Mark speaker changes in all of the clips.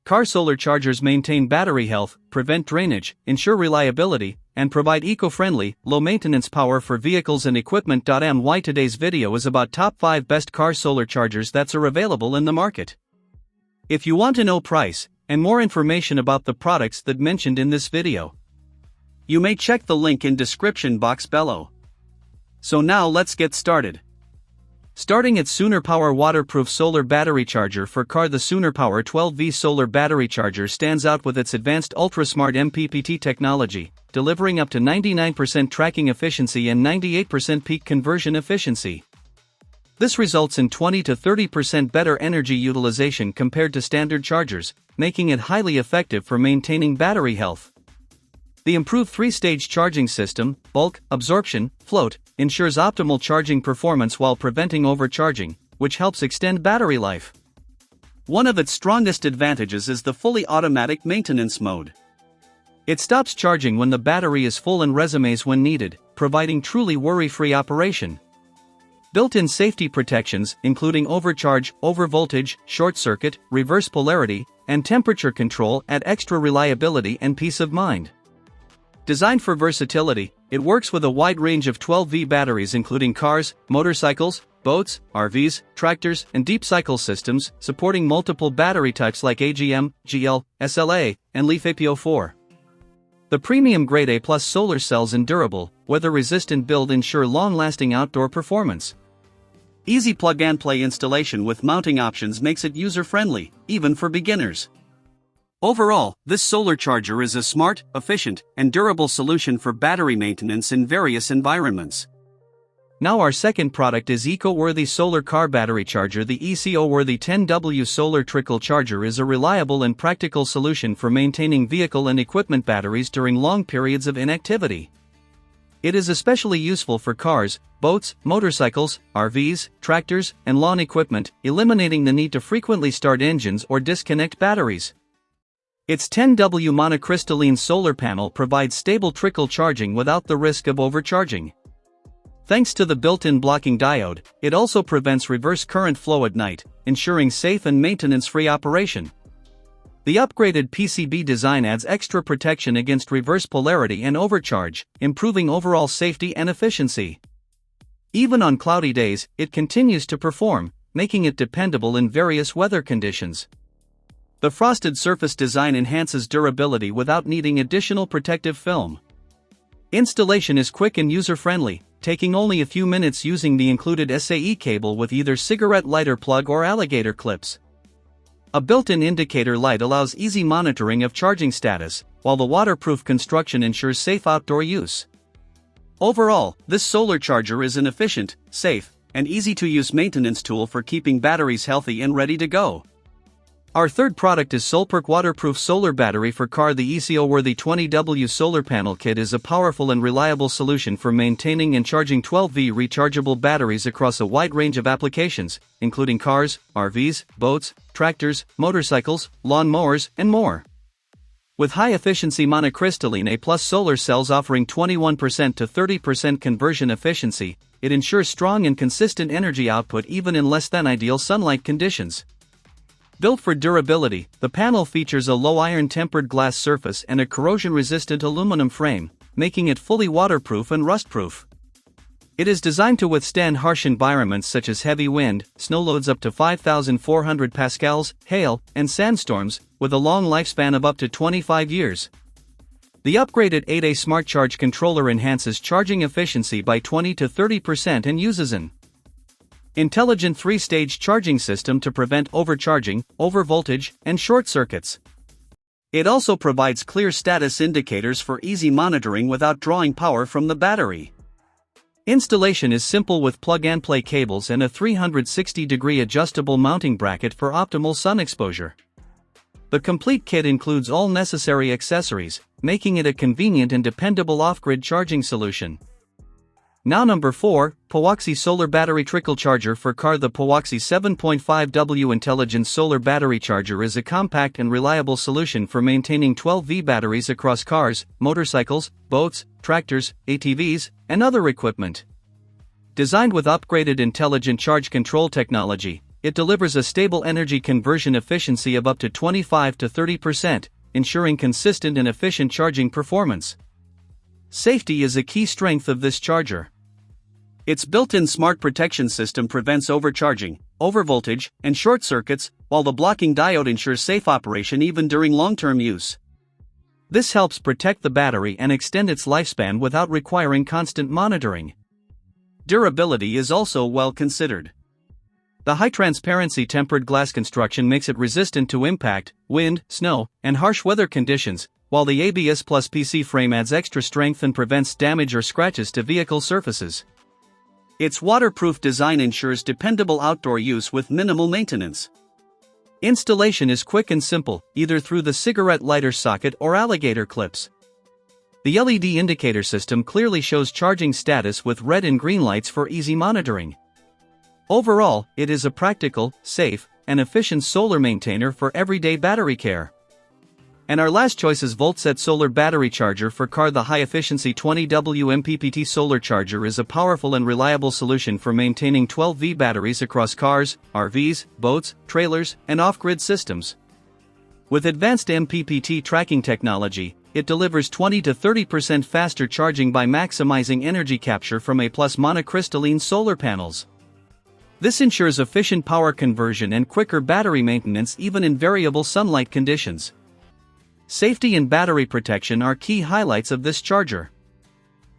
Speaker 1: car solar chargers maintain battery health, prevent drainage, ensure reliability, and provide eco-friendly, low-maintenance power for vehicles and equipment. My today's video is about top 5 best car solar chargers that are available in the market. If you want to know price and more information about the products that mentioned in this video, you may check the link in description box below. So now let's get started. Starting at Sooner Power Waterproof Solar Battery Charger for car. The Sooner Power 12V Solar Battery Charger stands out with its advanced ultra-smart MPPT technology, delivering up to 99% tracking efficiency and 98% peak conversion efficiency. This results in 20 to 30% better energy utilization compared to standard chargers, making it highly effective for maintaining battery health. The improved 3-stage charging system, bulk, absorption, float, ensures optimal charging performance while preventing overcharging, which helps extend battery life. One of its strongest advantages is the fully automatic maintenance mode. It stops charging when the battery is full and resumes when needed, providing truly worry-free operation. Built-in safety protections, including overcharge, overvoltage, short circuit, reverse polarity, and temperature control, add extra reliability and peace of mind. Designed for versatility, it works with a wide range of 12V batteries including cars, motorcycles, boats, RVs, tractors, and deep cycle systems, supporting multiple battery types like AGM, GL, SLA, and Leaf AP04. The premium grade A+ solar cells and durable, weather-resistant build ensure long-lasting outdoor performance. Easy plug-and-play installation with mounting options makes it user-friendly, even for beginners. Overall, this solar charger is a smart, efficient, and durable solution for battery maintenance in various environments. Now our second product is Eco-Worthy Solar Car Battery Charger. The Eco-Worthy 10W Solar Trickle Charger is a reliable and practical solution for maintaining vehicle and equipment batteries during long periods of inactivity. It is especially useful for cars, boats, motorcycles, RVs, tractors, and lawn equipment, eliminating the need to frequently start engines or disconnect batteries. Its 10W monocrystalline solar panel provides stable trickle charging without the risk of overcharging. Thanks to the built-in blocking diode, it also prevents reverse current flow at night, ensuring safe and maintenance-free operation. The upgraded PCB design adds extra protection against reverse polarity and overcharge, improving overall safety and efficiency. Even on cloudy days, it continues to perform, making it dependable in various weather conditions. The frosted surface design enhances durability without needing additional protective film. Installation is quick and user-friendly, taking only a few minutes using the included SAE cable with either cigarette lighter plug or alligator clips. A built-in indicator light allows easy monitoring of charging status, while the waterproof construction ensures safe outdoor use. Overall, this solar charger is an efficient, safe, and easy-to-use maintenance tool for keeping batteries healthy and ready to go. Our third product is Solperk Waterproof Solar Battery for car. The Eco-Worthy 20W Solar Panel Kit is a powerful and reliable solution for maintaining and charging 12V rechargeable batteries across a wide range of applications, including cars, RVs, boats, tractors, motorcycles, lawn mowers, and more. With high-efficiency monocrystalline A+ solar cells offering 21% to 30% conversion efficiency, it ensures strong and consistent energy output even in less than ideal sunlight conditions. Built for durability, the panel features a low iron tempered glass surface and a corrosion-resistant aluminum frame, making it fully waterproof and rust-proof. It is designed to withstand harsh environments such as heavy wind, snow loads up to 5,400 pascals, hail, and sandstorms, with a long lifespan of up to 25 years. The upgraded 8A Smart Charge controller enhances charging efficiency by 20 to 30% and uses an intelligent 3-stage charging system to prevent overcharging, overvoltage, and short circuits. It also provides clear status indicators for easy monitoring without drawing power from the battery. Installation is simple with plug-and-play cables and a 360-degree adjustable mounting bracket for optimal sun exposure. The complete kit includes all necessary accessories, making it a convenient and dependable off-grid charging solution. Now number 4, Powaxy Solar Battery Trickle Charger for car. The Powaxy 7.5W Intelligent Solar Battery Charger is a compact and reliable solution for maintaining 12V batteries across cars, motorcycles, boats, tractors, ATVs, and other equipment. Designed with upgraded intelligent charge control technology, it delivers a stable energy conversion efficiency of up to 25 to 30%, ensuring consistent and efficient charging performance. Safety is a key strength of this charger. Its built-in smart protection system prevents overcharging, overvoltage, and short circuits, while the blocking diode ensures safe operation even during long-term use. This helps protect the battery and extend its lifespan without requiring constant monitoring. Durability is also well considered. The high-transparency tempered glass construction makes it resistant to impact, wind, snow, and harsh weather conditions, while the ABS plus PC frame adds extra strength and prevents damage or scratches to vehicle surfaces. Its waterproof design ensures dependable outdoor use with minimal maintenance. Installation is quick and simple, either through the cigarette lighter socket or alligator clips. The LED indicator system clearly shows charging status with red and green lights for easy monitoring. Overall, it is a practical, safe, and efficient solar maintainer for everyday battery care. And our last choice is VoltSet Solar Battery Charger for car. The high-efficiency 20W MPPT solar charger is a powerful and reliable solution for maintaining 12V batteries across cars, RVs, boats, trailers, and off-grid systems. With advanced MPPT tracking technology, it delivers 20 to 30% faster charging by maximizing energy capture from A+ monocrystalline solar panels. This ensures efficient power conversion and quicker battery maintenance even in variable sunlight conditions. Safety and battery protection are key highlights of this charger.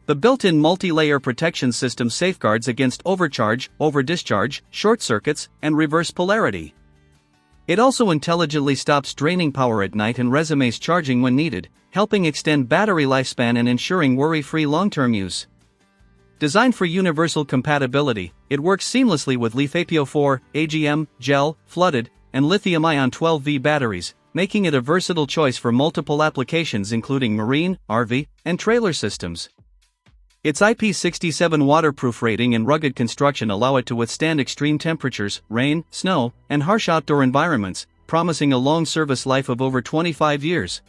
Speaker 1: The built-in multi-layer protection system safeguards against overcharge, overdischarge, short circuits, and reverse polarity. It also intelligently stops draining power at night and resumes charging when needed, helping extend battery lifespan and ensuring worry-free long-term use. Designed for universal compatibility, it works seamlessly with LiFePO4, AGM, gel, flooded, and lithium-ion 12V batteries, making it a versatile choice for multiple applications including marine, RV, and trailer systems. Its IP67 waterproof rating and rugged construction allow it to withstand extreme temperatures, rain, snow, and harsh outdoor environments, promising a long service life of over 25 years.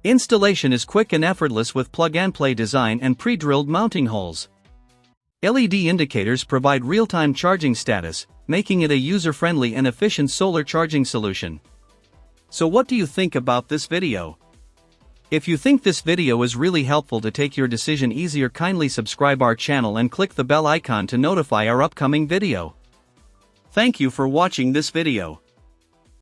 Speaker 1: Installation is quick and effortless with plug-and-play design and pre-drilled mounting holes. LED indicators provide real-time charging status, making it a user-friendly and efficient solar charging solution. So what do you think about this video? If you think this video is really helpful to take your decision easier, kindly subscribe our channel and click the bell icon to notify our upcoming video. Thank you for watching this video.